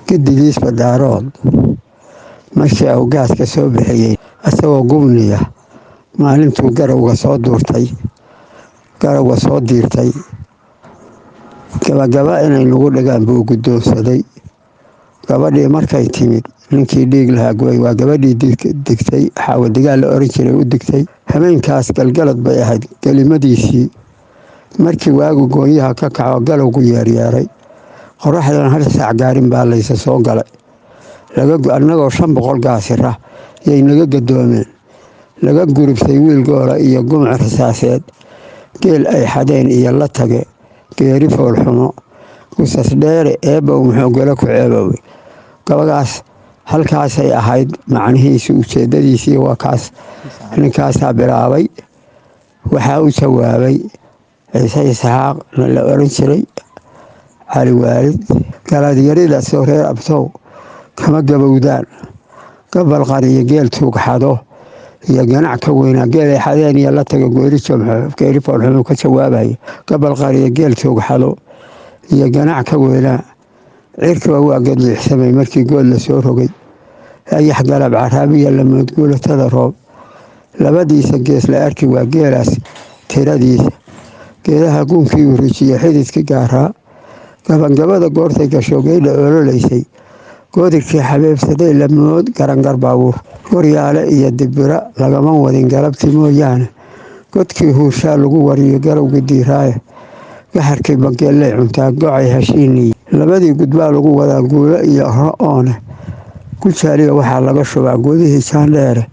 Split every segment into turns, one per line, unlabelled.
gedigiisba daarood markii uu gaaska soo bixiyey isagoo gubniya maalintuu garowga soo diirtay gabagaba inay nagu dhigaan buu guddoonsaday. gabadhii markay timid ninkii dhiig lahaa gubay waa gabadhii digtay xaawadigaal la oran jiray u digtay. habeenkaas galgalad bay ahayd kelimadiisii markii waagu goonyaha ka kaco galowgu yeeryeeray qoraxdan hal saac gaarin baa laysa soo galay annagoo 500 gaasira yay naga gadoomeen. laga gurubtay wiil goola iyo gumc rasaaseed geel ay xadeen iyo la tage geeri foolxumo kusas dheere eebbow muxuu gala ku ceeboobay. gabagaas halkaasay ahayd macnihiisu ujeedadiisii waa kaas. ninkaasaa bilaabay waxaa u jawaabay ciise isxaaq la oran jiray cali waalid. galadyarida soo reer abtow kama gabowdaan gabal qariyo geel tuugxado iyo ganac ka weynaa geel ay xadeen iyo la tago geeri foolxumo ka jawaabaya. gabal qariyo geel tuugxado iyo ganac ka weynaa cirkiba waa gadliixsamay markii good la soo rogay. ayax galab caraabiya lamood guulatada roob labadiisa gees la arki waa geelaas tiradiisa. geedaha guunkii uu rijiye xididkii gaaraa gabangabada goortay gasho geedha ololaysay goodirkii xabeebsaday lamood garangar baabuur waryaale iyo dibira lagama wadin galabtii mooyaane godkii huushaa lagu wariyo galowga diiraaye gaxarkii bangeellay cuntaa gocay hashiiniyi labadii gudbaa lagu wadaa guulo iyo oone gujaaliga waxaa laga shubaa godihii jaandheere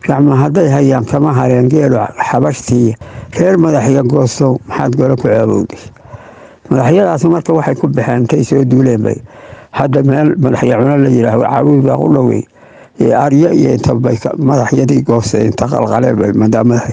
gacma hadday hayaan kama hareen geelu xabashtiiya reer madaxya goostow maxaad golo ku ceebowday. madaxyadaas marka waxay ku baxeen intay soo duuleen bay hadda meel madaxya cuno la yidhaaho caruur baa u dhowey aryo iyo inta bay madaxyadii goostay inta qalqaleen bay madaa madax